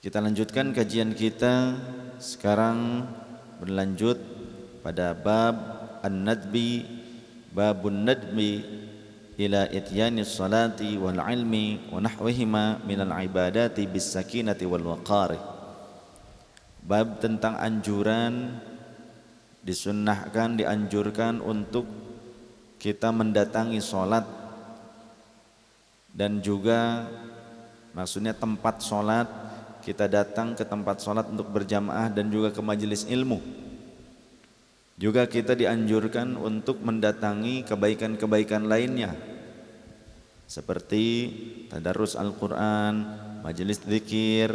Kita lanjutkan kajian kita. Sekarang berlanjut pada bab an-nadbi, babun nadbi ila ityanis salati wal ilmi wa nahwihima minal ibadati bis sakinati wal waqari. Bab tentang anjuran, disunnahkan, dianjurkan untuk kita mendatangi salat dan juga maksudnya tempat salat. Kita datang ke tempat sholat untuk berjamaah dan juga ke majelis ilmu. Juga kita dianjurkan untuk mendatangi kebaikan-kebaikan lainnya seperti tadarus Al-Quran, majelis zikir,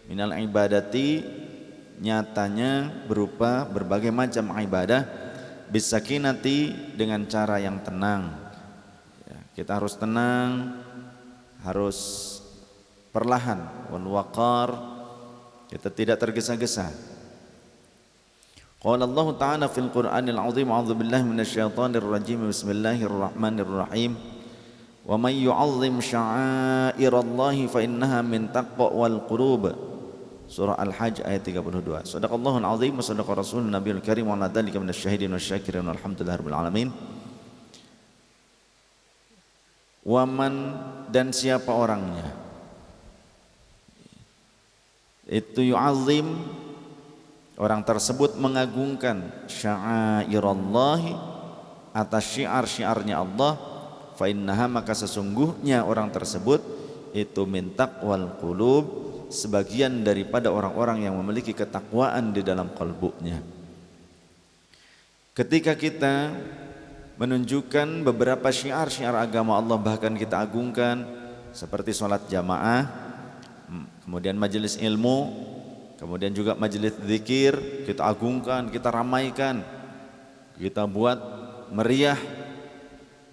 minal ibadati, nyatanya berupa berbagai macam ibadah, bisakinati, dengan cara yang tenang. Kita harus tenang, harus perlahan, wal waqar, kita tidak tergesa-gesa. Qala Allah Ta'ala fil Qur'anil Azim, a'udzu billahi minasyaitonir rajim, bismillahirrahmanirrahim. Wa may yu'azzim sya'airallahi fa innaha min taqwal qulub. Surah Al-Hajj ayat 32. Shadaqallahul azim wa shadaqa rasulun nabiyul karim wa ala dzalika minasyahidin wasyakirin walhamdulillahirabbil alamin. Waman, dan siapa orangnya itu yu'azzim, orang tersebut mengagungkan sya'airallahi, atas syiar-syiarnya Allah, fa innaha, maka sesungguhnya orang tersebut itu min taqwal qulub, sebagian daripada orang-orang yang memiliki ketakwaan di dalam kalbunya. Ketika kita menunjukkan beberapa syiar-syiar agama Allah, bahkan kita agungkan seperti sholat jamaah, kemudian majelis ilmu, kemudian juga majelis zikir, kita agungkan, kita ramaikan, kita buat meriah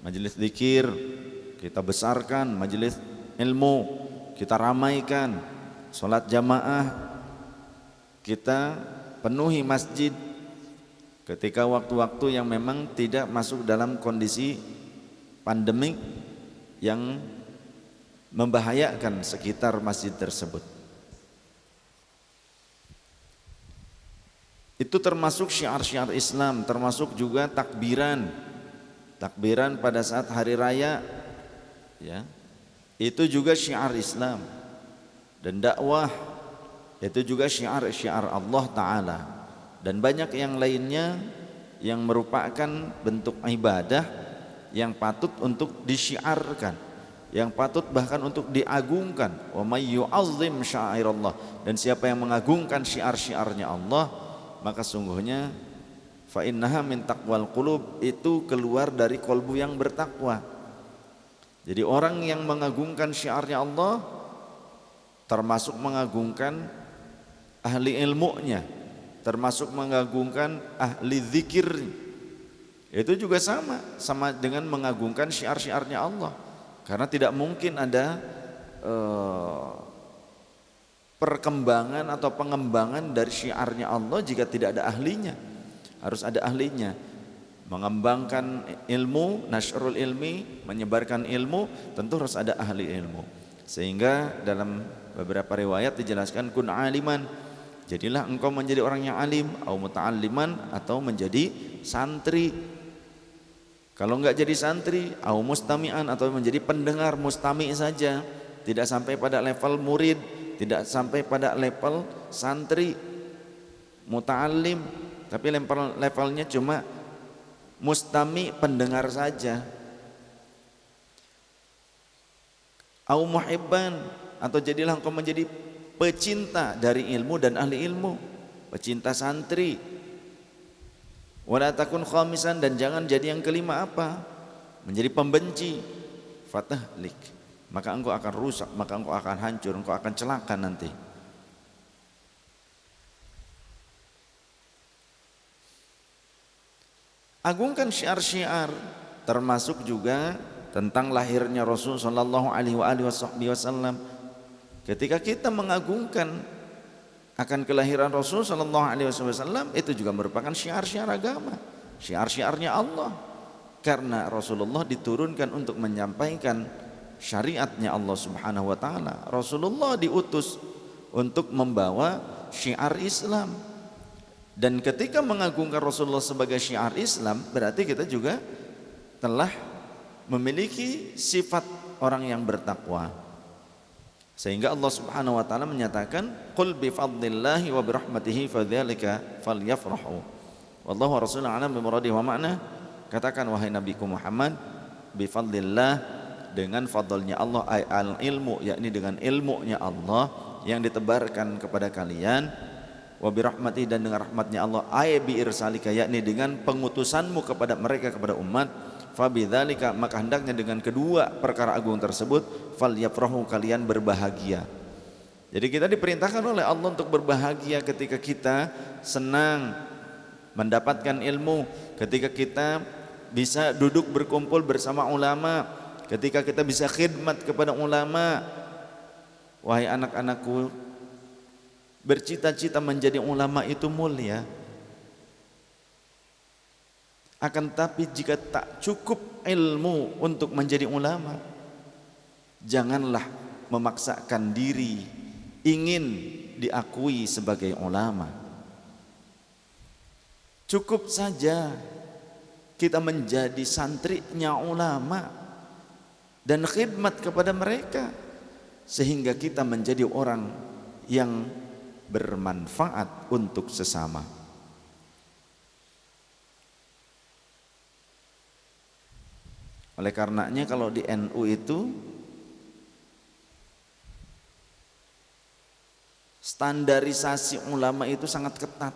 majelis zikir, kita besarkan majelis ilmu, kita ramaikan sholat jamaah, kita penuhi masjid ketika waktu-waktu yang memang tidak masuk dalam kondisi pandemik yang membahayakan sekitar masjid tersebut. Itu termasuk syiar-syiar Islam, termasuk juga takbiran pada saat hari raya, ya, itu juga syiar Islam. Dan dakwah itu juga syiar-syiar Allah Ta'ala, dan banyak yang lainnya yang merupakan bentuk ibadah yang patut untuk disyiarkan, yang patut bahkan untuk diagungkan. Wa may yu'azzim sya'airallah, dan siapa yang mengagungkan syiar-syiarnya Allah, maka sungguhnya fa innaha min taqwal qulub, itu keluar dari kolbu yang bertakwa. Jadi orang yang mengagungkan syiarnya Allah termasuk mengagungkan ahli ilmunya, termasuk mengagungkan ahli zikir. Itu juga sama dengan mengagungkan syiar-syiarnya Allah. Karena tidak mungkin ada perkembangan atau pengembangan dari syiarnya Allah jika tidak ada ahlinya. Harus ada ahlinya. Mengembangkan ilmu, nasyrul ilmi, menyebarkan ilmu, tentu harus ada ahli ilmu. Sehingga dalam beberapa riwayat dijelaskan kun aliman, jadilah engkau menjadi orang yang alim, atau muta'alliman, atau menjadi santri. Kalau enggak jadi santri, au mustami'an, atau menjadi pendengar, mustami' saja, tidak sampai pada level murid, tidak sampai pada level santri, muta'allim, tapi levelnya cuma mustami', pendengar saja. Au muhibban, atau jadilah engkau menjadi pecinta dari ilmu dan ahli ilmu, pecinta santri. Wala takun khamisan, dan jangan jadi yang kelima apa? Menjadi pembenci. Fatahlik, maka engkau akan rusak, maka engkau akan hancur, engkau akan celaka nanti. Agungkan syiar-syiar, termasuk juga tentang lahirnya Rasul sallallahu alaihi wasallam. Ketika kita mengagungkan akan kelahiran Rasul sallallahu alaihi wasallam, itu juga merupakan syiar-syiar agama, syiar-syiarnya Allah. Karena Rasulullah diturunkan untuk menyampaikan syariatnya Allah Subhanahu wa taala. Rasulullah diutus untuk membawa syiar Islam. Dan ketika mengagungkan Rasulullah sebagai syiar Islam, berarti kita juga telah memiliki sifat orang yang bertakwa. Sehingga Allah Subhanahu wa taala menyatakan, "Qul bi fadlillahi wa bi rahmatihi fadzalika falyafrahu. Wallahu rasuluhu a'lam bi muradihi wa ma'na." Katakan wahai Nabiku Muhammad, bi fadlillah, dengan fadlnya Allah, al ilmu, yakni dengan ilmunya Allah yang ditebarkan kepada kalian, wa bi rahmatihi, dan dengan rahmatnya Allah, ay bi irsalika, yakni dengan pengutusanmu kepada mereka, kepada umat, fa bidzalika, maka hendaknya dengan kedua perkara agung tersebut, falyafrahu, kalian berbahagia. Jadi kita diperintahkan oleh Allah untuk berbahagia ketika kita senang mendapatkan ilmu, ketika kita bisa duduk berkumpul bersama ulama, ketika kita bisa khidmat kepada ulama. Wahai anak-anakku, bercita-cita menjadi ulama itu mulia. Akan tapi jika tak cukup ilmu untuk menjadi ulama, janganlah memaksakan diri ingin diakui sebagai ulama. Cukup saja kita menjadi santrinya ulama dan khidmat kepada mereka, sehingga kita menjadi orang yang bermanfaat untuk sesama. Oleh karenanya kalau di NU itu standarisasi ulama itu sangat ketat,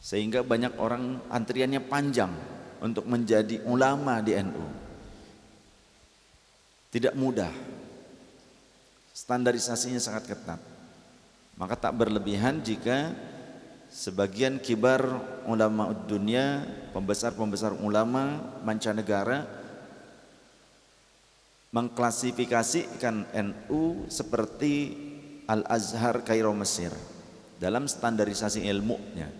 sehingga banyak orang antriannya panjang untuk menjadi ulama di NU. Tidak mudah, standarisasinya sangat ketat. Maka tak berlebihan jika sebagian kibar ulama dunia, pembesar-pembesar ulama mancanegara, mengklasifikasikan NU seperti Al-Azhar Kairo Mesir dalam standarisasi ilmunya.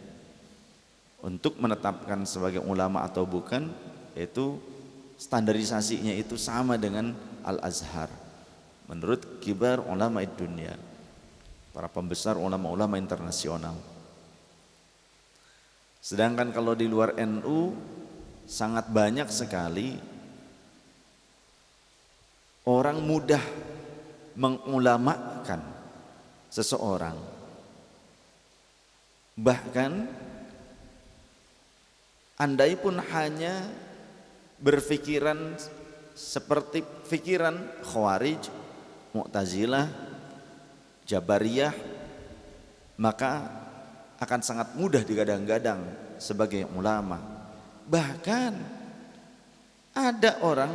Untuk menetapkan sebagai ulama atau bukan, itu standarisasinya itu sama dengan Al-Azhar menurut kibar ulama dunia, para pembesar ulama-ulama internasional. Sedangkan kalau di luar NU sangat banyak sekali orang mudah mengulamakan seseorang, bahkan andai pun hanya berpikiran seperti pikiran Khawarij, Mu'tazilah, Jabariyah, maka akan sangat mudah digadang-gadang sebagai ulama. Bahkan ada orang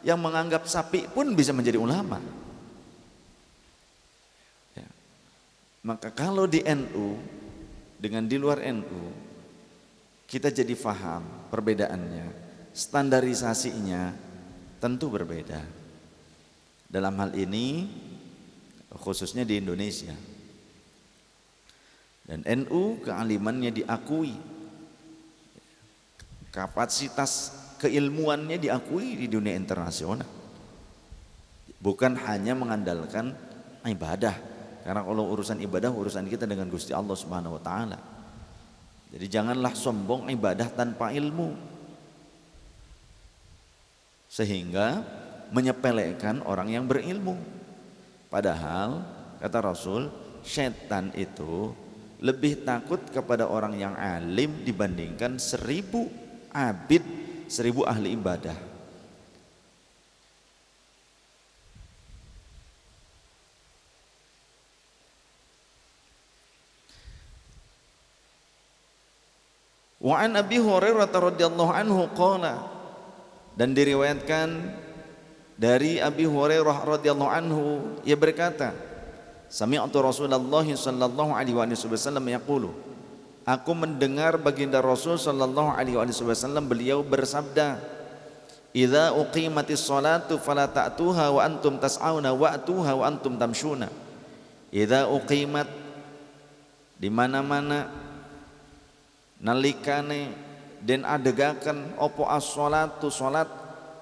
yang menganggap sapi pun bisa menjadi ulama. Ya. Maka kalau di NU dengan di luar NU, kita jadi faham perbedaannya, standarisasinya tentu berbeda. Dalam hal ini khususnya di Indonesia. Dan NU kealimannya diakui, kapasitas keilmuannya diakui di dunia internasional. Bukan hanya mengandalkan ibadah, karena kalau urusan ibadah urusan kita dengan Gusti Allah Subhanahu wa taala. Jadi janganlah sombong ibadah tanpa ilmu, sehingga menyepelekan orang yang berilmu. Padahal kata Rasul, setan itu lebih takut kepada orang yang alim dibandingkan 1000 abid, 1000 ahli ibadah. Wa an Abi Hurairah radhiyallahu anhu qala, dan diriwayatkan dari Abi Hurairah radhiyallahu anhu, ia berkata, sami'tu Rasulullah sallallahu alaihi wasallam yaqulu, aku mendengar baginda Rasul sallallahu alaihi wasallam beliau bersabda, idza uqimatis salatu fala ta'tuha wa antum tas'auna wa'tuha wa antum tamshuna. Idza uqimat, di mana-mana nalikane den adegaken opo as-salatu salat,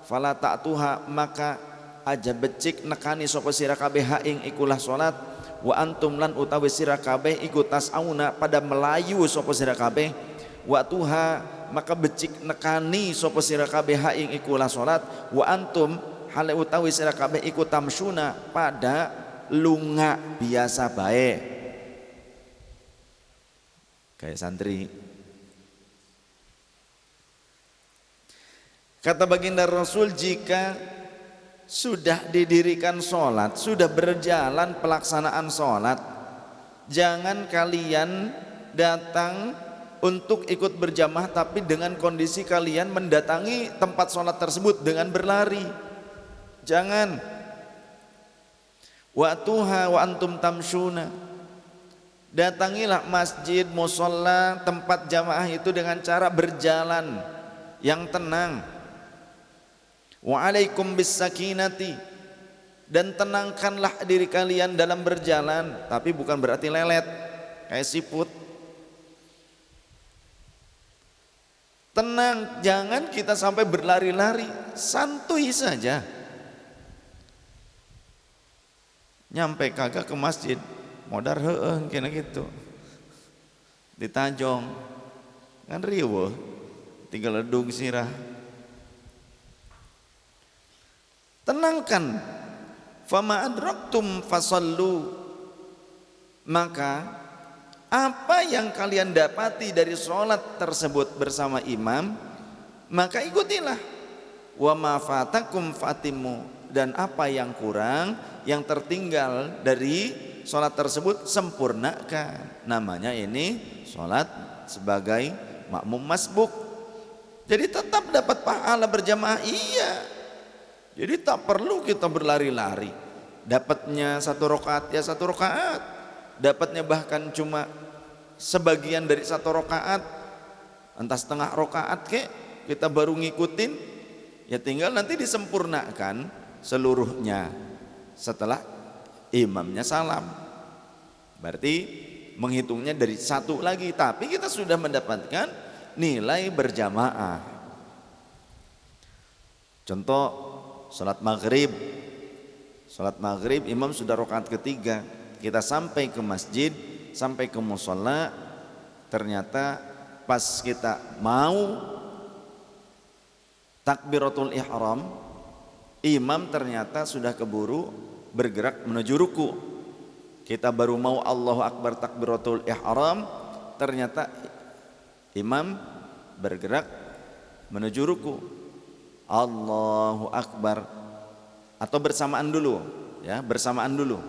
fala ta'tuha, maka aja becik nekani sapa sira kabeh ha ing ikulah salat wa antum lan utawi sira kabeh iku tasauna pada melayu sapa sira kabeh wa tuha maka becik nekani sapa sira kabeh ha ing ikulah salat wa antum hale utawi sira kabeh iku tamsuna pada lunga biasa bae kayak santri. Kata baginda Rasul, jika sudah didirikan sholat, sudah berjalan pelaksanaan sholat, jangan kalian datang untuk ikut berjamaah tapi dengan kondisi kalian mendatangi tempat sholat tersebut dengan berlari. Jangan. Wa'tuha wa antum tamshuna, datangilah masjid, musola, tempat jamaah itu dengan cara berjalan yang tenang. Wa alaikum bis sakinati, dan tenangkanlah diri kalian dalam berjalan, tapi bukan berarti lelet kayak siput. Tenang, jangan kita sampai berlari-lari, santuy saja. Nyampe kagak ke masjid, modar heueuh kena gitu. Di Tanjong kan riweuh, tinggal ledung sirah. Tenangkan, fama adraktum fasallu, maka apa yang kalian dapati dari sholat tersebut bersama imam maka ikutilah. Wa ma fatakum fatimu, dan apa yang kurang, yang tertinggal dari sholat tersebut sempurnakan. Namanya ini sholat sebagai makmum masbuk. Jadi tetap dapat pahala berjamaah, iya. Jadi tak perlu kita berlari-lari. Dapatnya 1 rakaat ya 1 rakaat. Dapatnya bahkan cuma sebagian dari 1 rakaat, entah setengah rakaat kek, kita baru ngikutin. Ya tinggal nanti disempurnakan seluruhnya setelah imamnya salam. Berarti menghitungnya dari 1 lagi, tapi kita sudah mendapatkan nilai berjamaah. Contoh salat maghrib imam sudah rakaat ketiga, kita sampai ke masjid, sampai ke musola, ternyata pas kita mau takbiratul ihram, imam ternyata sudah keburu bergerak menuju ruku. Kita baru mau Allahu Akbar takbiratul ihram, ternyata imam bergerak menuju ruku. Allahu Akbar, atau bersamaan dulu ya, bersamaan dulu.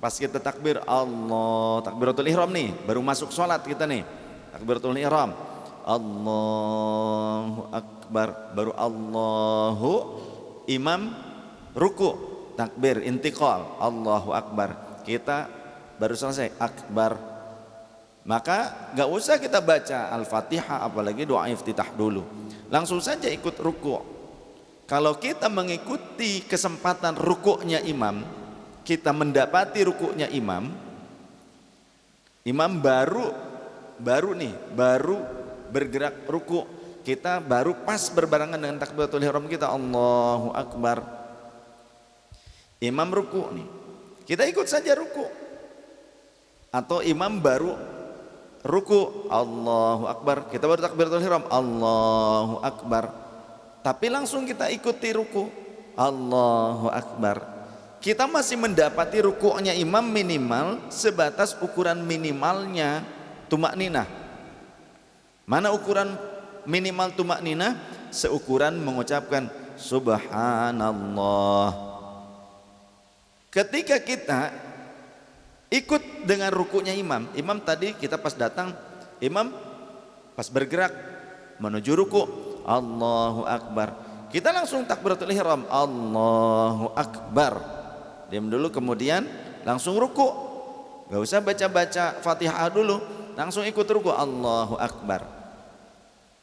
Pas kita takbir Allah, takbiratul ihram nih, baru masuk sholat kita nih, takbiratul ihram, Allahu Akbar, baru Allahu, imam ruku, takbir intiqal, Allahu Akbar, kita baru selesai akbar. Maka gak usah kita baca Al-Fatihah apalagi doa iftitah dulu, langsung saja ikut ruku. Kalau kita mengikuti kesempatan rukuknya imam, kita mendapati rukuknya imam baru bergerak ruku, kita baru pas berbarengan dengan takbiratul ihram kita, Allahu Akbar, imam ruku nih, kita ikut saja ruku. Atau imam baru ruku, Allahu Akbar, kita baru takbiratul ihram, Allahu Akbar, tapi langsung kita ikuti ruku, Allahu Akbar. Kita masih mendapati rukuknya imam minimal sebatas ukuran minimalnya tumakninah. Mana ukuran minimal tumakninah? Seukuran mengucapkan subhanallah. Ketika kita ikut dengan rukuknya imam tadi kita pas datang, imam pas bergerak menuju ruku, Allahu Akbar, kita langsung takbiratul ihram, Allahu Akbar, diam dulu, kemudian langsung ruku, gak usah baca-baca Fatihah dulu, langsung ikut ruku, Allahu Akbar.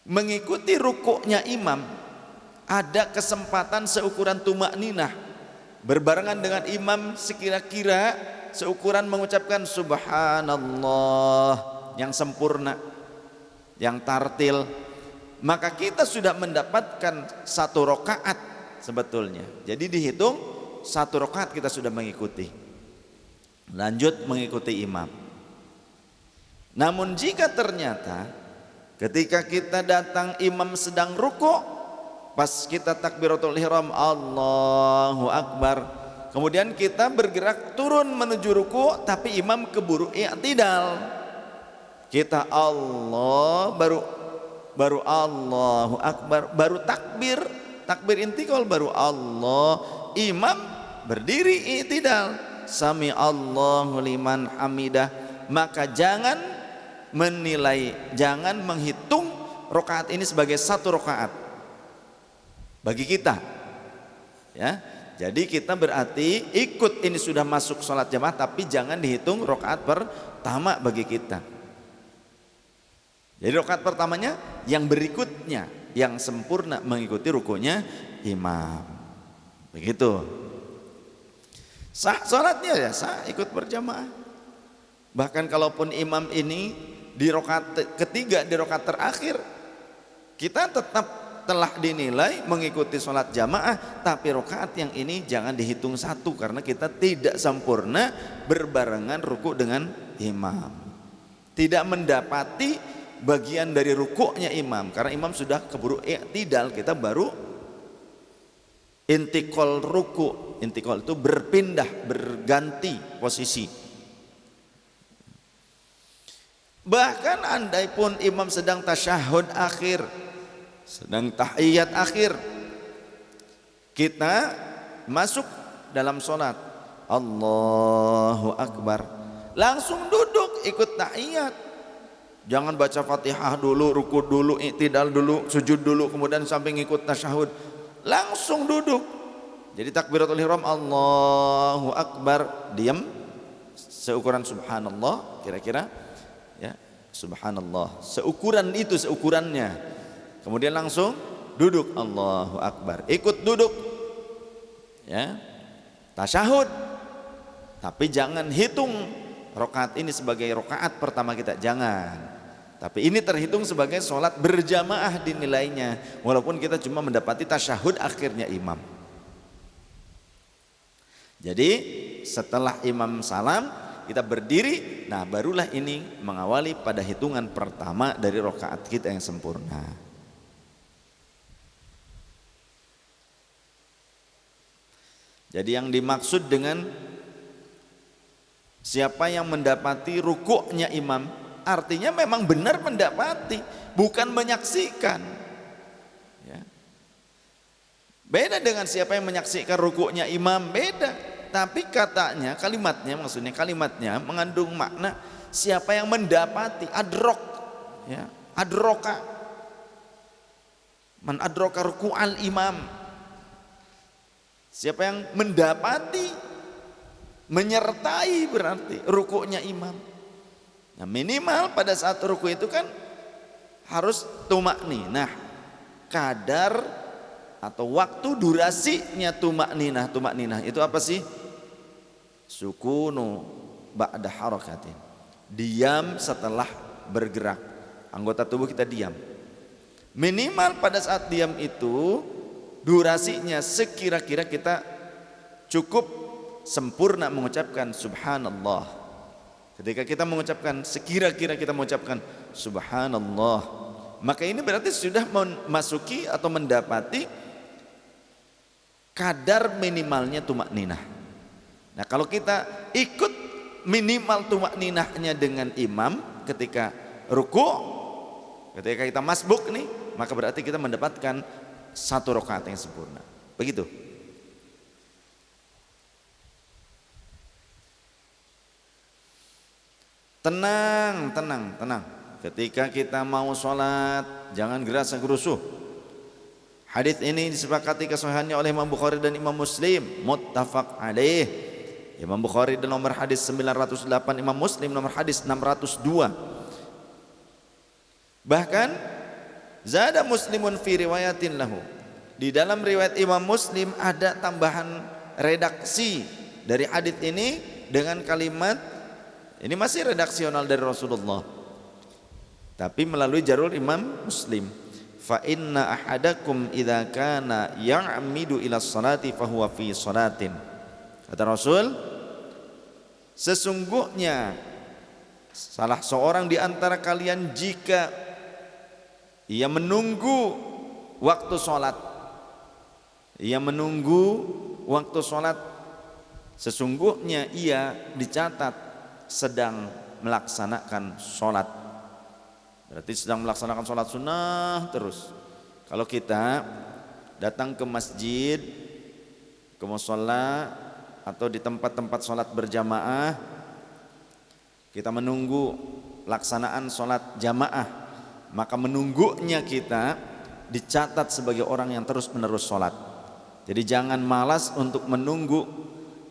Mengikuti rukuknya imam ada kesempatan seukuran tumakninah, berbarengan dengan imam sekira-kira seukuran mengucapkan subhanallah yang sempurna, yang tartil, maka kita sudah mendapatkan 1 rakaat sebetulnya. Jadi dihitung satu rakaat kita sudah mengikuti, lanjut mengikuti imam. Namun jika ternyata ketika kita datang imam sedang ruku, pas kita takbiratul ihram Allahu Akbar, kemudian kita bergerak turun menuju ruku tapi imam keburu i'tidal, kita Allah baru Allahu Akbar, baru takbir intikal, baru Allah, imam berdiri i'tidal, sami Allahu liman hamidah. Maka jangan menilai, jangan menghitung rakaat ini sebagai satu rakaat bagi kita, ya. Jadi kita berarti ikut, ini sudah masuk sholat jamaah, tapi jangan dihitung rakaat pertama bagi kita. Jadi rakaat pertamanya yang berikutnya yang sempurna mengikuti rukunya imam. Begitu. Sah sholatnya, ya sah, ikut berjamaah. Bahkan kalaupun imam ini di rakaat ketiga, di rakaat terakhir, kita tetap telah dinilai mengikuti sholat jamaah, tapi rakaat yang ini jangan dihitung satu karena kita tidak sempurna berbarengan ruku dengan imam, tidak mendapati bagian dari rukuknya imam karena imam sudah keburu i'tidal, kita baru intikal ruku. Intikal itu berpindah, berganti posisi. Bahkan andai pun imam sedang tasyahud akhir, sedang tahiyat akhir, kita masuk dalam sholat Allahu Akbar, langsung duduk ikut tahiyat. Jangan baca Fatihah dulu, ruku dulu, i'tidal dulu, sujud dulu, kemudian sampai ngikut tasyahud, langsung duduk. Jadi takbiratul ihram Allahu Akbar, diam seukuran subhanallah kira-kira, ya, subhanallah, seukuran itu, seukurannya. Kemudian langsung duduk Allahu Akbar, ikut duduk, ya, tasyahud. Tapi jangan hitung rakaat ini sebagai rakaat pertama kita, jangan. Tapi ini terhitung sebagai sholat berjamaah dinilainya, walaupun kita cuma mendapati tasyahud akhirnya imam. Jadi setelah imam salam kita berdiri, nah barulah ini mengawali pada hitungan pertama dari rakaat kita yang sempurna. Jadi yang dimaksud dengan siapa yang mendapati rukuknya imam, artinya memang benar mendapati, bukan menyaksikan, ya. Beda dengan siapa yang menyaksikan rukuknya imam, beda. Tapi katanya, kalimatnya, maksudnya kalimatnya mengandung makna siapa yang mendapati, adrok, ya, adroka, man adroka ruku'al imam, siapa yang mendapati, menyertai berarti rukuknya imam. Nah minimal pada saat ruku itu kan harus tumakninah, kadar atau waktu durasinya tumakninah. Tumakninah itu apa sih? Sukunu ba'da harakatin, diam setelah bergerak, anggota tubuh kita diam. Minimal pada saat diam itu durasinya sekira-kira kita cukup sempurna mengucapkan subhanallah. Ketika kita mengucapkan, sekira-kira kita mengucapkan subhanallah, maka ini berarti sudah memasuki atau mendapati kadar minimalnya tumakninah. Nah kalau kita ikut minimal tumakninahnya dengan imam ketika ruku, ketika kita masbuk nih, maka berarti kita mendapatkan satu rakaat yang sempurna. Begitu. Tenang, tenang, tenang. Ketika kita mau sholat, jangan gerasa gerusuh. Hadis ini disepakati kesahihannya oleh Imam Bukhari dan Imam Muslim, muttafaq alaih. Imam Bukhari dan nomor hadis 908, Imam Muslim nomor hadis 602. Bahkan zada Muslimun fi riwayatin lahu, di dalam riwayat Imam Muslim ada tambahan redaksi dari hadis ini dengan kalimat, ini masih redaksional dari Rasulullah tapi melalui jalur Imam Muslim, fa inna ahadakum idza kana ya'midu ila sholati fa huwa fi sholatin. Kata Rasul, sesungguhnya salah seorang di antara kalian jika ia menunggu waktu sholat, sesungguhnya ia dicatat sedang melaksanakan sholat. Berarti sedang melaksanakan sholat sunnah terus. Kalau kita datang ke masjid, ke musholla atau di tempat-tempat sholat berjamaah, kita menunggu pelaksanaan sholat jamaah, maka menunggunya kita dicatat sebagai orang yang terus menerus sholat. Jadi jangan malas untuk menunggu,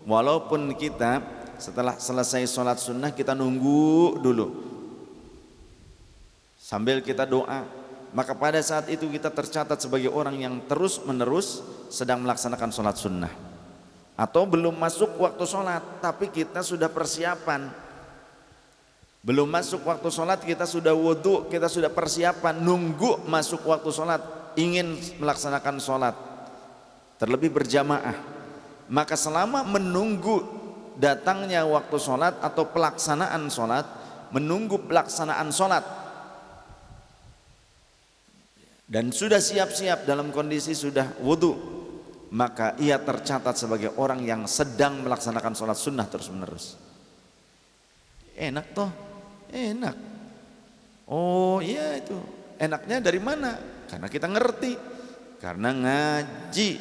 walaupun kita setelah selesai sholat sunnah kita nunggu dulu sambil kita doa, maka pada saat itu kita tercatat sebagai orang yang terus menerus sedang melaksanakan sholat sunnah. Atau belum masuk waktu sholat tapi kita sudah persiapan, belum masuk waktu sholat kita sudah wudhu, kita sudah persiapan nunggu masuk waktu sholat, ingin melaksanakan sholat terlebih berjamaah. Maka selama menunggu datangnya waktu sholat atau pelaksanaan sholat, menunggu pelaksanaan sholat dan sudah siap-siap dalam kondisi sudah wudhu, maka ia tercatat sebagai orang yang sedang melaksanakan sholat sunnah terus menerus. Enak toh? Enak. Oh iya, itu enaknya dari mana? Karena kita ngerti, karena ngaji.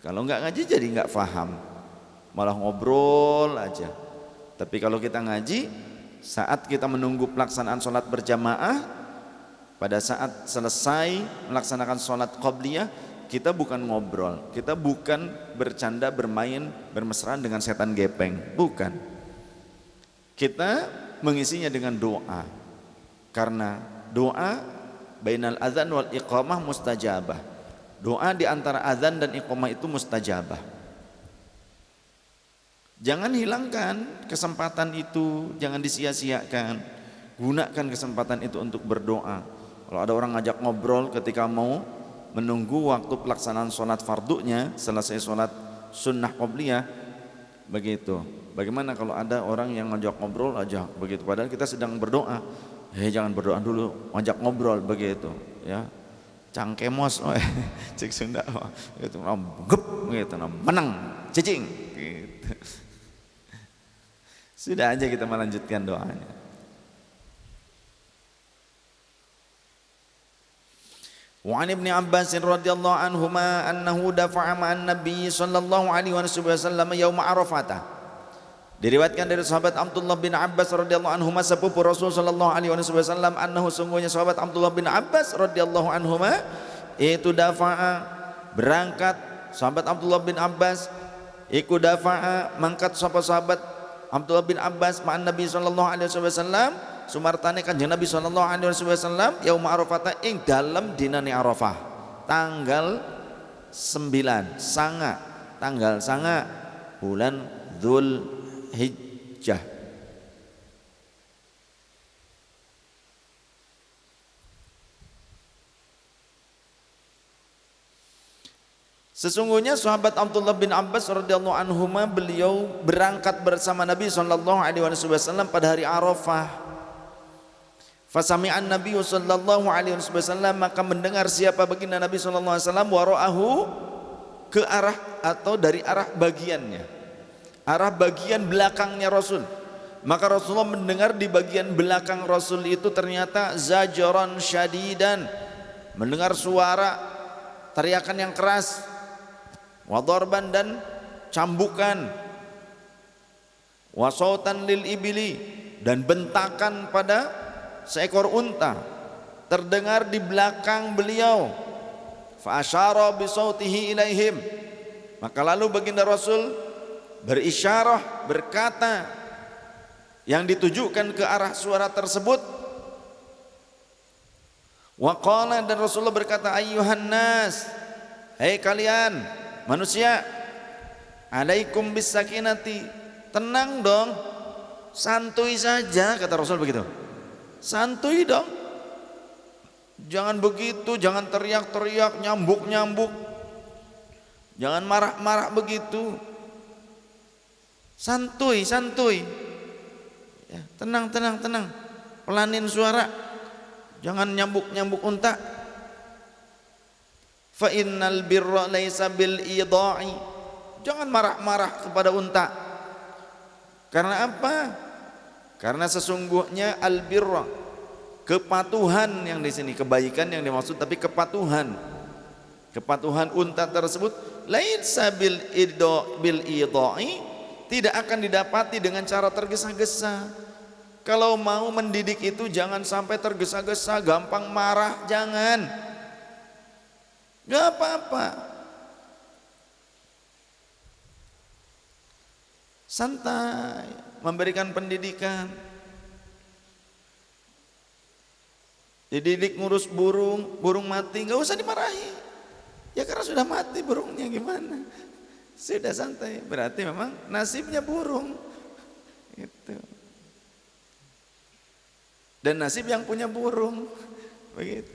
Kalau nggak ngaji jadi nggak paham, malah ngobrol aja. Tapi kalau kita ngaji, saat kita menunggu pelaksanaan sholat berjamaah, pada saat selesai melaksanakan sholat qobliyah, kita bukan ngobrol, kita bukan bercanda, bermain, bermesraan dengan setan gepeng, bukan. Kita mengisinya dengan doa, karena doa bainal adzan wal iqamah mustajabah. Doa di antara adzan dan iqamah itu mustajabah. Jangan hilangkan kesempatan itu, jangan disia-siakan. Gunakan kesempatan itu untuk berdoa. Kalau ada orang ngajak ngobrol ketika mau menunggu waktu pelaksanaan sholat fardunya, selesai sholat sunnah qobliyah, begitu. Bagaimana kalau ada orang yang ngajak ngobrol aja begitu, padahal kita sedang berdoa? Jangan berdoa dulu, ngajak ngobrol begitu, ya. Cangkemos, cek Sunda, gitu, gep, gitu, menang, cicing, gitu. Sudah aja kita melanjutkan doanya. وعن ابن عباس رضي الله عنهما أنه دفع مع النبي صلى الله عليه وسلم يوم عرفة. Diriwayatkan dari sahabat Abdullah bin Abbas radhiyallahu anhuma, sepupu Rasul sallallahu alaihi wasallam, annahu, sungguhnya sahabat Abdullah bin Abbas radhiyallahu anhuma itu dafa'a, berangkat sahabat Abdullah bin Abbas, iku dafa'a, mangkat sahabat Abdullah bin Abbas ma'an Nabi sallallahu alaihi wasallam, sumartane kanjeng Nabi sallallahu alaihi wasallam yaum Arafah, ing dalem dinane Arafah, tanggal 9 sanga, tanggal sanga bulan Dzul Hijjah. Sesungguhnya sahabat Abdullah bin Abbas radhiyallahu anhuma, beliau berangkat bersama Nabi sallallahu alaihi wasallam pada hari Arafah. Fasami'an Nabi sallallahu alaihi wasallam, maka mendengar siapa baginda Nabi sallallahu alaihi wasallam, wara'ahu, ke arah atau dari arah bagiannya, arah bagian belakangnya Rasul. Maka Rasulullah mendengar di bagian belakang Rasul itu ternyata zajaran syadidan, mendengar suara teriakan yang keras, wadorban, dan cambukan, wasautan lil ibili, dan bentakan pada seekor unta terdengar di belakang beliau. Fa asyara bi sautihi ilaihim, maka lalu baginda Rasul berisyarah, berkata yang ditujukan ke arah suara tersebut. Wa qala, dan Rasulullah berkata, ayyuhan nas, hei kalian manusia, alaikum bis sakinati, tenang dong, santuy saja, kata Rasul begitu. Santuy dong, jangan begitu, jangan teriak-teriak, nyambuk-nyambuk, jangan marah-marah begitu. Santuy, santuy. Ya, tenang, tenang, tenang. Pelanin suara. Jangan nyambuk-nyambuk unta. Fa innal birra laisa bil idha'i. Jangan marah-marah kepada unta. Karena apa? Karena sesungguhnya al birra, kepatuhan yang di sini, kebaikan yang dimaksud, tapi kepatuhan. Kepatuhan unta tersebut laisa bil idha'i, tidak akan didapati dengan cara tergesa-gesa. Kalau mau mendidik itu jangan sampai tergesa-gesa, gampang marah, jangan. Gak apa-apa. Santai, memberikan pendidikan. Dididik ngurus burung, burung mati, gak usah dimarahi. Ya karena sudah mati burungnya, gimana? Sudah santai, berarti memang nasibnya burung. Gitu. Dan nasib yang punya burung, begitu.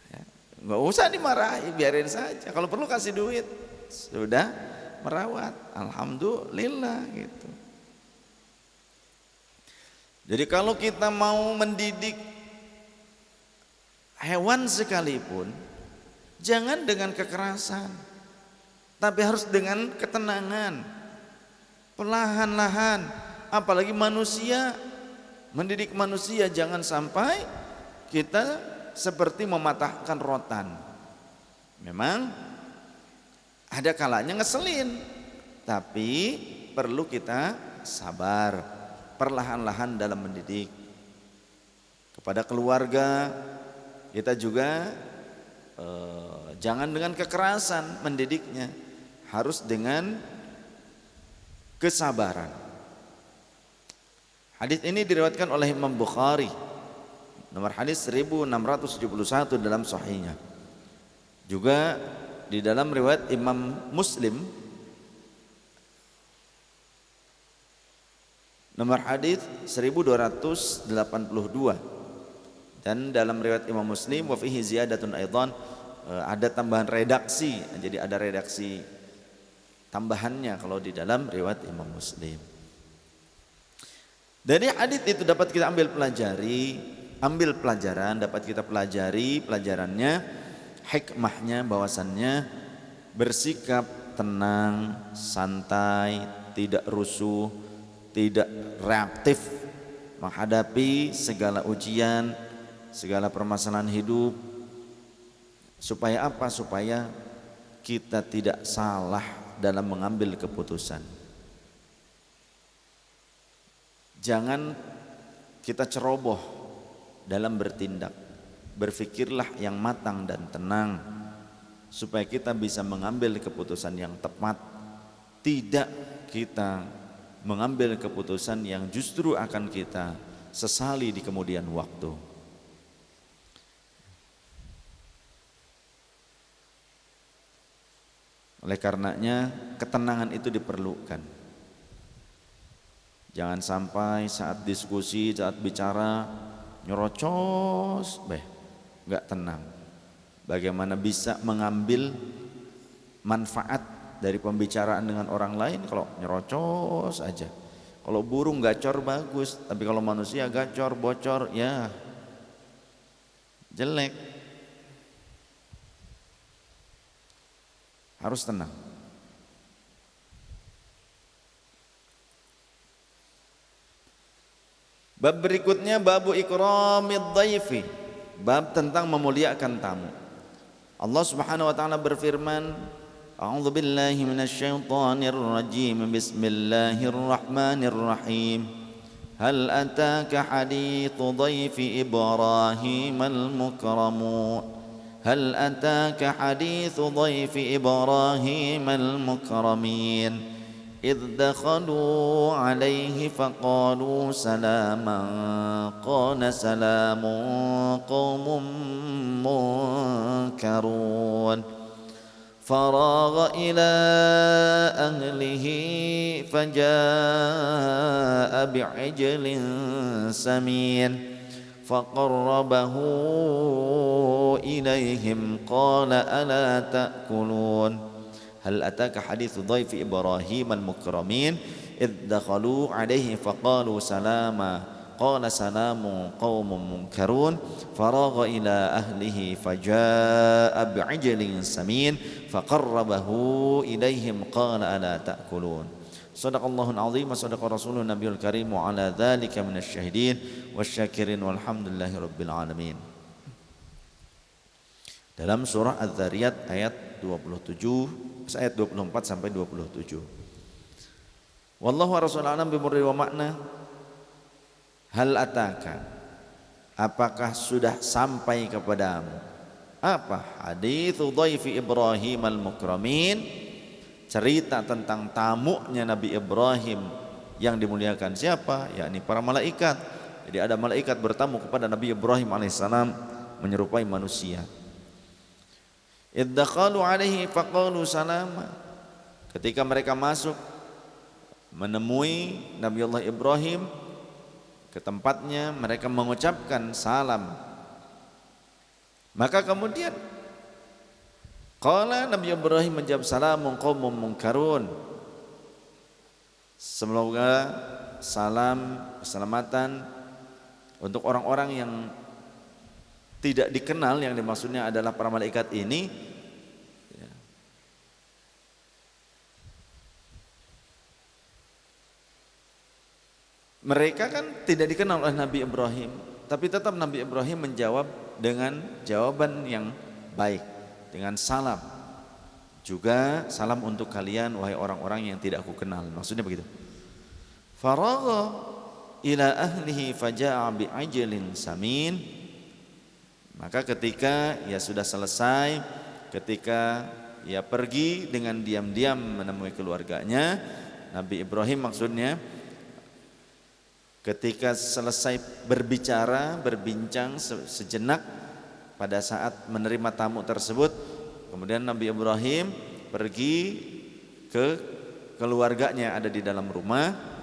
Ya, nggak usah dimarahi, biarin saja. Kalau perlu kasih duit, sudah merawat, alhamdulillah gitu. Jadi kalau kita mau mendidik hewan sekalipun, jangan dengan kekerasan, tapi harus dengan ketenangan, perlahan-lahan. Apalagi manusia, mendidik manusia jangan sampai kita seperti mematahkan rotan. Memang ada kalanya ngeselin, tapi perlu kita sabar, perlahan-lahan dalam mendidik. Kepada keluarga kita juga jangan dengan kekerasan mendidiknya, harus dengan kesabaran. Hadis ini diriwayatkan oleh Imam Bukhari, nomor hadis 1671 dalam sahihnya. Juga di dalam riwayat Imam Muslim, nomor hadis 1282, dan dalam riwayat Imam Muslim wa fihi ziyadatun aidan, ada tambahan redaksi. Jadi ada redaksi tambahannya kalau di dalam riwayat Imam Muslim. Dari hadis itu dapat kita ambil pelajaran, dapat kita pelajari pelajarannya, hikmahnya bahwasannya bersikap tenang, santai, tidak rusuh, tidak reaktif menghadapi segala ujian, segala permasalahan hidup. Supaya apa? Supaya kita tidak salah dalam mengambil keputusan. Jangan kita ceroboh dalam bertindak. Berfikirlah yang matang dan tenang supaya kita bisa mengambil keputusan yang tepat. Tidak kita mengambil keputusan yang justru akan kita sesali di kemudian waktu. Oleh karenanya ketenangan itu diperlukan. Jangan sampai saat diskusi, saat bicara nyerocos, nggak tenang. Bagaimana bisa mengambil manfaat dari pembicaraan dengan orang lain kalau nyerocos aja. Kalau burung gacor bagus, tapi kalau manusia gacor, bocor, ya jelek. Harus tenang. Bab berikutnya babu ikramid dhaifi, bab tentang memuliakan tamu. Allah Subhanahu wa taala berfirman, A'udzu billahi minasyaitonir rajim. Bismillahirrahmanirrahim. Hal ataka haditsu dhaifi Ibrahim al-mukramun. Hal ataka haditsu dhaifi Ibrahim al-mukramin. إذ دخلوا عليه فقالوا سلاما قال سلام قوم منكرون فراغ إلى أهله فجاء بعجل سمين فقربه إليهم قال ألا تأكلون هل أتاك حديث ضيف إبراهيم المكرمين إذ دخلوا عليه فقالوا سلاما قال سلام قوم منكرون فراغ إلى أهله فجاء بعجل سمين فقربه إليهم قال ألا تأكلون صدق الله العظيم وصدق رسوله النبي الكريم وعلى ذلك من الشاهدين والشاكرين والحمد لله رب العالمين. Dalam surah Az-Zariyat ayat 27 ayat 24 sampai 27. Wallahu wa rasul alam bimurri wa makna. Hal ataka, apakah sudah sampai kepadamu apa hadithu dhaifi Ibrahim al-mukramin, cerita tentang tamunya Nabi Ibrahim yang dimuliakan. Siapa? Yakni para malaikat. Jadi ada malaikat bertamu kepada Nabi Ibrahim alaihissalam menyerupai manusia. Iddakhalu alaihi faqalu salama, ketika mereka masuk menemui Nabi Allah Ibrahim ke tempatnya, mereka mengucapkan salam. Maka kemudian qala Nabi Ibrahim menjawab salamun qaumun munkarun, semoga salam keselamatan untuk orang-orang yang tidak dikenal, yang dimaksudnya adalah para malaikat ini. Mereka kan tidak dikenal oleh Nabi Ibrahim, tapi tetap Nabi Ibrahim menjawab dengan jawaban yang baik, dengan salam. Juga salam untuk kalian wahai orang-orang yang tidak aku kenal. Maksudnya begitu. Faragha ila ahlihi faja'a bi'ajlin samin. Maka ketika ia sudah selesai, ketika ia pergi dengan diam-diam menemui keluarganya, Nabi Ibrahim maksudnya ketika selesai berbicara, berbincang sejenak pada saat menerima tamu tersebut, kemudian Nabi Ibrahim pergi ke keluarganya ada di dalam rumah.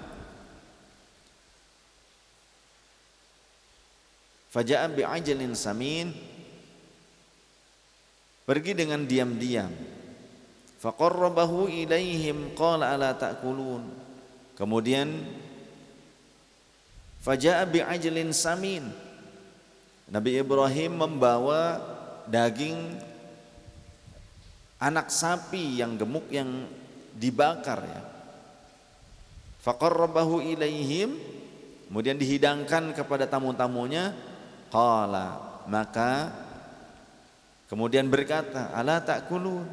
Faja'a bi'ajlin samin, pergi dengan diam-diam. Faqarrabahu ilaihim qala ala ta'kulun. Kemudian faja'a bi'ajlin samin, Nabi Ibrahim membawa daging anak sapi yang gemuk yang dibakar ya. Faqarrabahu ilaihim, kemudian dihidangkan kepada tamu-tamunya. Qala, maka kemudian berkata, ala ta'kulun,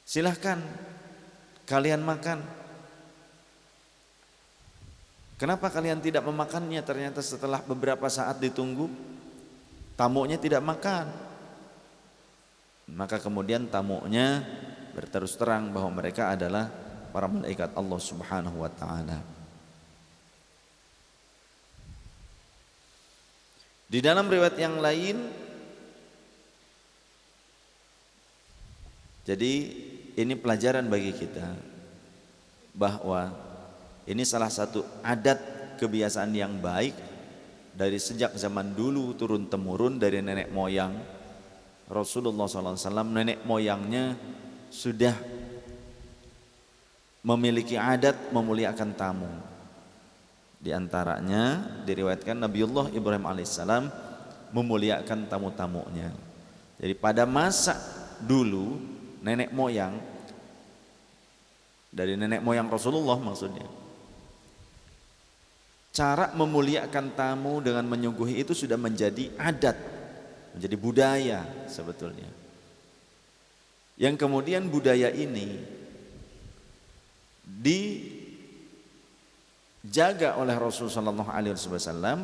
silahkan kalian makan. Kenapa kalian tidak memakannya? Ternyata setelah beberapa saat ditunggu, tamunya tidak makan. Maka kemudian tamunya berterus terang bahwa mereka adalah para malaikat Allah Subhanahu wa taala. Di dalam riwayat yang lain, jadi ini pelajaran bagi kita bahwa ini salah satu adat kebiasaan yang baik dari sejak zaman dulu turun temurun dari nenek moyang Rasulullah SAW. Nenek moyangnya sudah memiliki adat memuliakan tamu. Di antaranya diriwayatkan Nabiullah Ibrahim alaihissalam memuliakan tamu-tamunya. Jadi pada masa dulu nenek moyang dari nenek moyang Rasulullah maksudnya, cara memuliakan tamu dengan menyuguhi itu sudah menjadi adat, menjadi budaya sebetulnya. Yang kemudian budaya ini dijaga oleh Rasulullah SAW,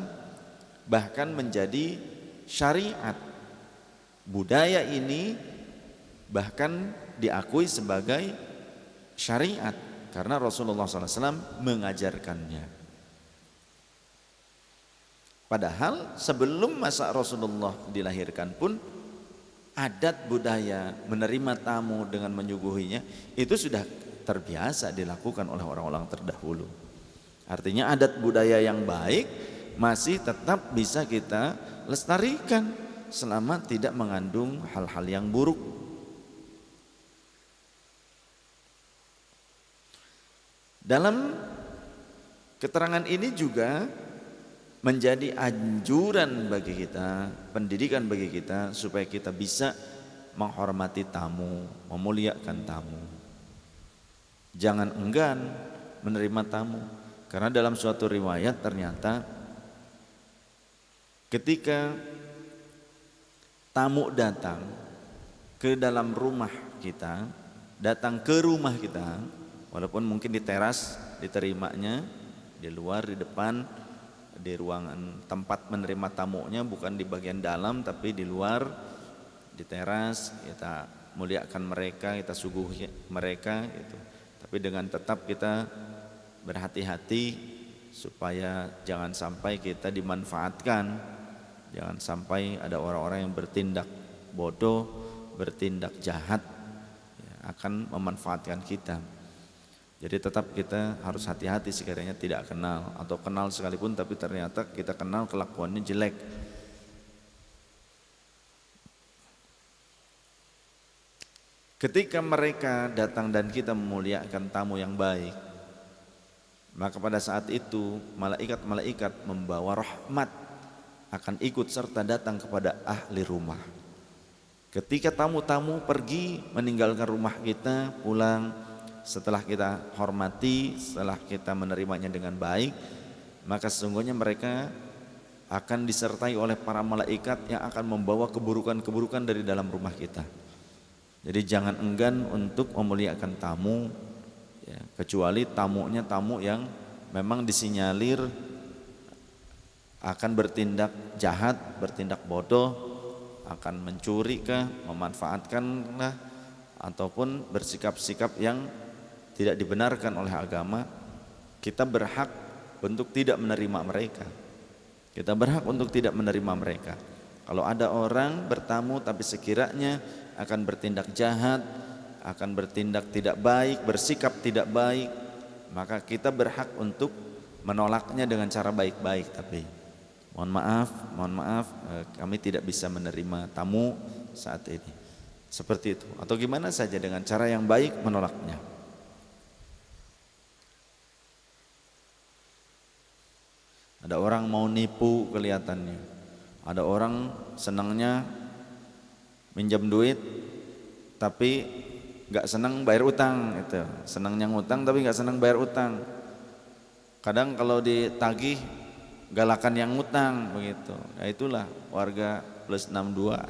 bahkan menjadi syariat. Budaya ini bahkan diakui sebagai syariat karena Rasulullah SAW mengajarkannya. Padahal sebelum masa Rasulullah dilahirkan pun adat budaya menerima tamu dengan menyuguhinya itu sudah terbiasa dilakukan oleh orang-orang terdahulu. Artinya adat budaya yang baik masih tetap bisa kita lestarikan selama tidak mengandung hal-hal yang buruk. Dalam keterangan ini juga menjadi anjuran bagi kita, pendidikan bagi kita supaya kita bisa menghormati tamu, memuliakan tamu. Jangan enggan menerima tamu, karena dalam suatu riwayat ternyata ketika tamu datang ke dalam rumah kita, datang ke rumah kita, walaupun mungkin di teras diterimanya, di luar, di depan, di ruangan tempat menerima tamunya, bukan di bagian dalam tapi di luar, di teras, kita muliakan mereka, kita suguhi mereka gitu. Tapi dengan tetap kita berhati-hati supaya jangan sampai kita dimanfaatkan, jangan sampai ada orang-orang yang bertindak bodoh, bertindak jahat ya, akan memanfaatkan kita. Jadi tetap kita harus hati-hati sekiranya tidak kenal, atau kenal sekalipun tapi ternyata kita kenal kelakuannya jelek. Ketika mereka datang dan kita memuliakan tamu yang baik, maka pada saat itu malaikat-malaikat membawa rahmat akan ikut serta datang kepada ahli rumah. Ketika tamu-tamu pergi meninggalkan rumah kita, pulang, setelah kita hormati, setelah kita menerimanya dengan baik, maka sesungguhnya mereka akan disertai oleh para malaikat yang akan membawa keburukan-keburukan dari dalam rumah kita. Jadi jangan enggan untuk memuliakan tamu ya, kecuali tamunya tamu yang memang disinyalir akan bertindak jahat, bertindak bodoh, akan mencuri kah, memanfaatkan lah, ataupun bersikap-sikap yang tidak dibenarkan oleh agama. Kita berhak untuk tidak menerima mereka. Kita berhak untuk tidak menerima mereka. Kalau ada orang bertamu tapi sekiranya akan bertindak jahat, akan bertindak tidak baik, bersikap tidak baik, maka kita berhak untuk menolaknya dengan cara baik-baik. Tapi mohon maaf, kami tidak bisa menerima tamu saat ini. Seperti itu. Atau gimana saja dengan cara yang baik menolaknya. Ada orang mau nipu kelihatannya. Ada orang senangnya minjam duit tapi nggak senang bayar utang, itu senangnya ngutang tapi nggak senang bayar utang. Kadang kalau ditagih galakan yang ngutang begitu. Ya itulah warga plus 62.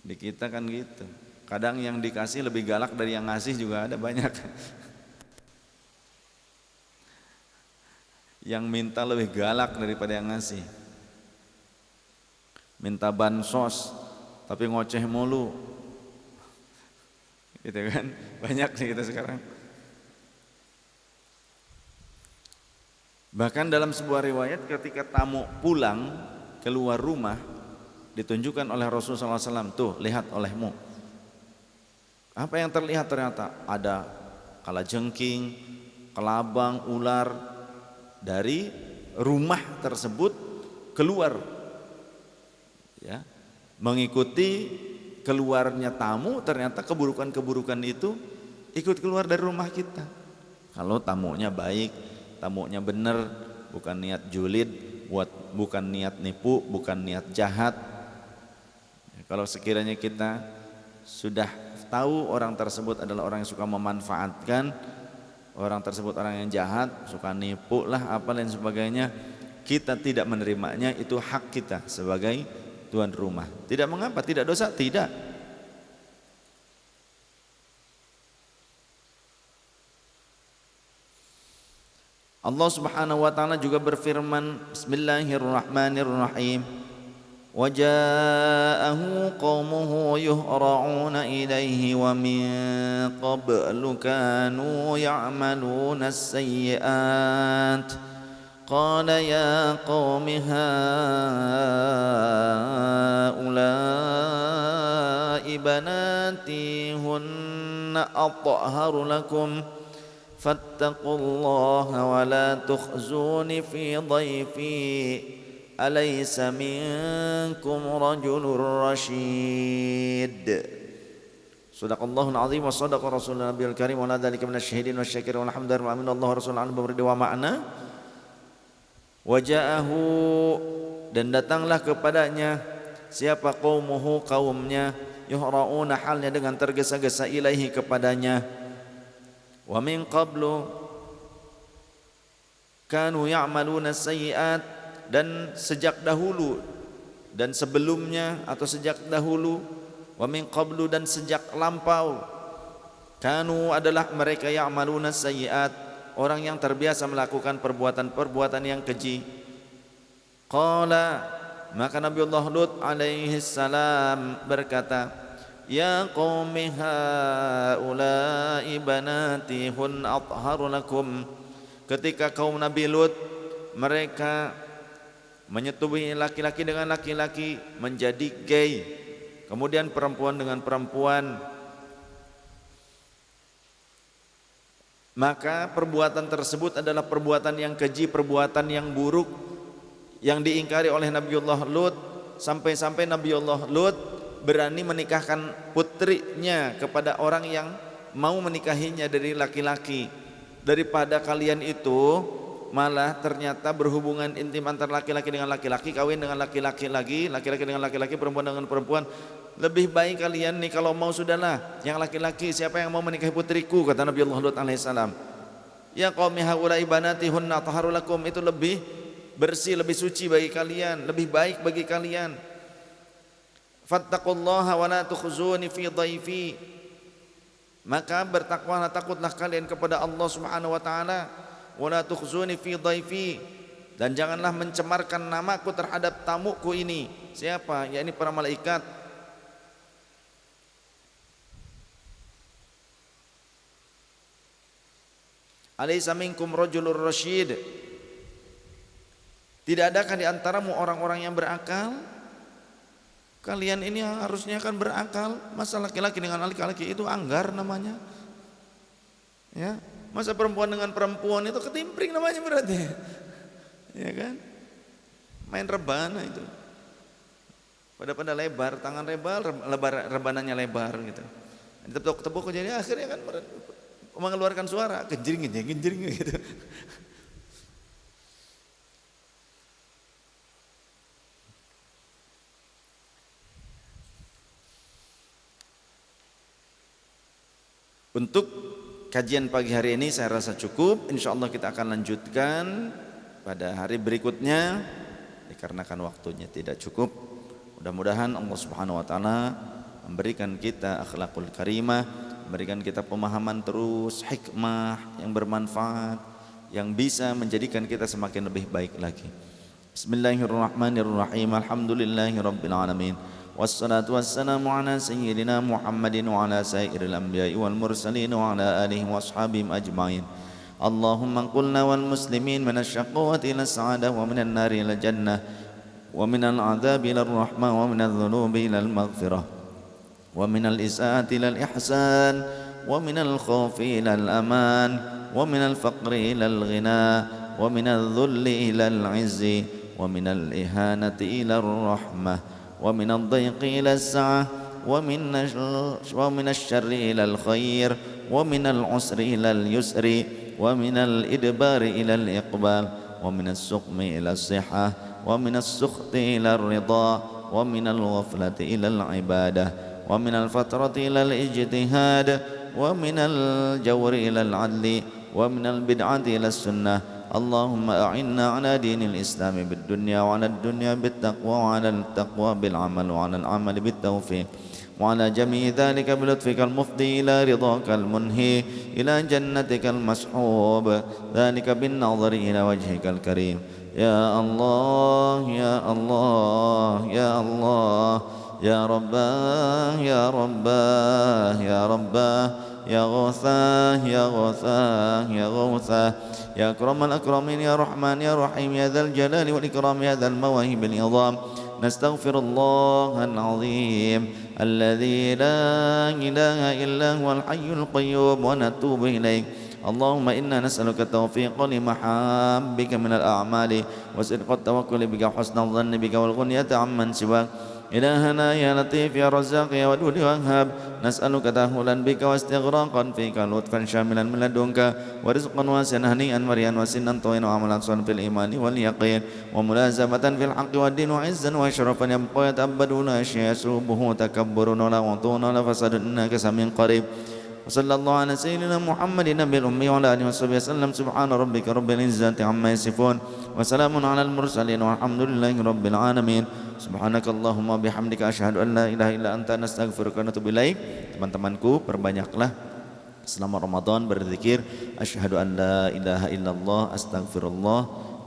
Di kita kan gitu. Kadang yang dikasih lebih galak dari yang ngasih juga ada banyak. Yang minta lebih galak daripada yang ngasih. Minta bansos tapi ngoceh mulu. Gitu kan? Banyak sih kita sekarang. Bahkan dalam sebuah riwayat ketika tamu pulang keluar rumah, ditunjukkan oleh Rasulullah SAW, tuh lihat olehmu. Apa yang terlihat? Ternyata ada kalajengking, kelabang, ular dari rumah tersebut keluar, ya, mengikuti keluarnya tamu. Ternyata keburukan-keburukan itu ikut keluar dari rumah kita. Kalau tamunya baik, tamunya benar, bukan niat julid, bukan niat nipu, bukan niat jahat. Kalau sekiranya kita sudah tahu orang tersebut adalah orang yang suka memanfaatkan, orang tersebut orang yang jahat, suka nipu lah, apa lain sebagainya, kita tidak menerimanya. Itu hak kita sebagai tuan rumah. Tidak mengapa, tidak dosa, tidak. Allah Subhanahu wa taala juga berfirman, Bismillahirrahmanirrahim. وَجَاءَهُ قَوْمُهُ يُهْرَعُونَ إِلَيْهِ وَمِنْ قَبْلُ كَانُوا يَعْمَلُونَ السَّيِّئَاتِ قَالَ يَا قَوْمِ هَؤُلَاءِ بَنَاتِي هُنَّ أَطْهَرُ لَكُمْ فَاتَّقُوا اللَّهَ وَلَا تُخْزُونِ فِي ضَيْفِي alaysa minkum rajulur rasyid. Sadaqallahul azim wa sadaqa rasulun nabiyul karim wa la dzalika minasyahidin wasyakirin walhamdulillahi wa minallahu rasulun al-barid wa ma'na. Waja'ahu, dan datanglah kepadanya siapa? Qaumuhu, kaumnya, yuhra'una, halnya dengan tergesa-gesa, ilaihi, kepadanya. Wa min qablu kanu ya'maluna sayyi'at, dan sejak dahulu dan sebelumnya atau sejak dahulu, wa min qablu, dan sejak lampau, kanu adalah mereka, ya'maluna sayyi'at, orang yang terbiasa melakukan perbuatan-perbuatan yang keji. Qala, maka Nabiullah Lut alaihi salam berkata, ya qaumi haula'i banati hun atharu lakum. Ketika kaum Nabi Lut mereka menyetubuhi laki-laki dengan laki-laki, menjadi gay, kemudian perempuan dengan perempuan, maka perbuatan tersebut adalah perbuatan yang keji, perbuatan yang buruk yang diingkari oleh Nabiullah Lut, sampai-sampai Nabiullah Lut berani menikahkan putrinya kepada orang yang mau menikahinya dari laki-laki. Daripada kalian itu malah ternyata berhubungan intim antara laki-laki dengan laki-laki, kawin dengan laki-laki lagi, laki-laki dengan laki-laki, perempuan dengan perempuan. Lebih baik kalian nih kalau mau sudahlah yang laki-laki, siapa yang mau menikahi putriku, kata Nabiullah Lut alaihissalam. Ya qaumi haula'i banati hunna taharu lakum, itu lebih bersih, lebih suci bagi kalian, lebih baik bagi kalian. Fattaqullaha wa la tukhzuni fi dhaifi, maka bertakwalah, takutlah kalian kepada Allah Subhanahu wa taala. Wala tukhzuni fi dhaifi, dan janganlah mencemarkan namaku terhadap tamuku ini. Siapa? Yakni para malaikat. Alaysa minkum rajulur rasyid, tidak adakah di antaramu orang-orang yang berakal? Kalian ini harusnya kan berakal. Masa laki-laki dengan laki-laki itu anggar namanya, ya. Masa perempuan dengan perempuan itu ketimpring namanya berarti, ya kan? Main rebana itu, pada lebar, tangan lebar, rebananya lebar gitu. Tepuk-tepuk jadi akhirnya kan mengeluarkan suara genjring gitu. Untuk kajian pagi hari ini saya rasa cukup. InsyaAllah kita akan lanjutkan pada hari berikutnya, dikarenakan waktunya tidak cukup. Mudah-mudahan Allah Subhanahu wa taala memberikan kita akhlakul karimah, memberikan kita pemahaman terus, hikmah yang bermanfaat, yang bisa menjadikan kita semakin lebih baik lagi. Bismillahirrahmanirrahim. Alhamdulillahirabbil alamin. Wassalatu wassalamu ala sayyidina Muhammadin wa ala sayyidil anbiya'i wal mursalin wa ala alihi wa ashabihim ajma'in. Allahumma qulna wal muslimin minasyaqawati ila sa'adah wa minan nari ila jannah wa minal adhabi ila rahmah wa minal dhunubi ila maghfirah wa minal isaati ila ihsan wa minal khawfi ila aman wa minal faqri ila ghina wa minal dhulli ila izzi wa minal ihanati ila rahmah ومن الضيق إلى السعة ومن الشر إلى الخير ومن العسر إلى اليسر ومن الإدبار إلى الإقبال ومن السقم إلى الصحة ومن السخط إلى الرضا ومن الغفلة إلى العبادة ومن الفترة إلى الاجتهاد ومن الجور إلى العدل ومن البدعة إلى السنة. اللهم أعنا على دين الإسلام بالدنيا وعلى الدنيا بالتقوى وعلى التقوى بالعمل وعلى العمل بالتوفيق وعلى جميع ذلك بلطفك المفضي إلى رضاك المنهي إلى جنتك المسحوب، ذلك بالنظر إلى وجهك الكريم. يا الله يا الله يا الله يا رباه يا رباه يا رباه يا غوثاه يا غوثاه يا غوثاه يا أكرم الأكرمين يا رحمن يا رحيم يا ذا الجلال والإكرام يا ذا المواهب العظام. نستغفر الله العظيم الذي لا إله إلا هو الحي القيوم ونتوب إليه Allahumma inna nas'aluka taufiqan lima habbika minal a'mali wa sidqat tawakkuli bika husnal dhanni bika wal ghunyata amman siwak. إلهنا يا لطيف يا رزاق يا ودود يا وهاب نسألك تأهلا بك واستغراقا فيك لطفا شاملا من لدنك ورزقا واسعا هنيئا مريا وسنا طويلا وعملا صالحا في الإيمان واليقين وملازمة في الحق والدين وعزا وشرفا يبقى يتأبدون أشياء يسوبه تكبر ولا وطون ولا فساد إنك سميع قريب وصلى الله على سيدنا محمد النبي الأمي وعلى آله وصحبه وسلم سبحان ربك رب العزة عما يصفون وسلام على المرسلين والحمد لله رب العالمين. Subhanakallahumma bihamdika asyhadu an la ilaha illa anta nastaghfiruka wa natubu ilaik. Teman-temanku, perbanyaklah selama Ramadan berzikir asyhadu an la ilaha illallah astaghfirullah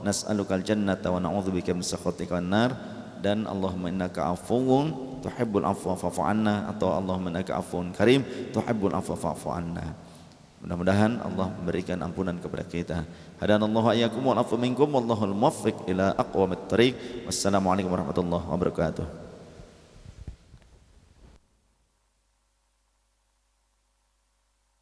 nas'alukal jannata wa na'udzubika min sakhatika wan nar, dan Allahumma innaka afuwun tuhibbul afwa fa'fu anna, atau Allahumma innaka afuwun karim tuhibbul afwa fa'fu anna. Mudah-mudahan Allah memberikan ampunan kepada kita. Hadanallahu ayyakum wal afu minkum wallahul muwaffiq ila aqwamit thariq. Wassalamualaikum warahmatullahi wabarakatuh.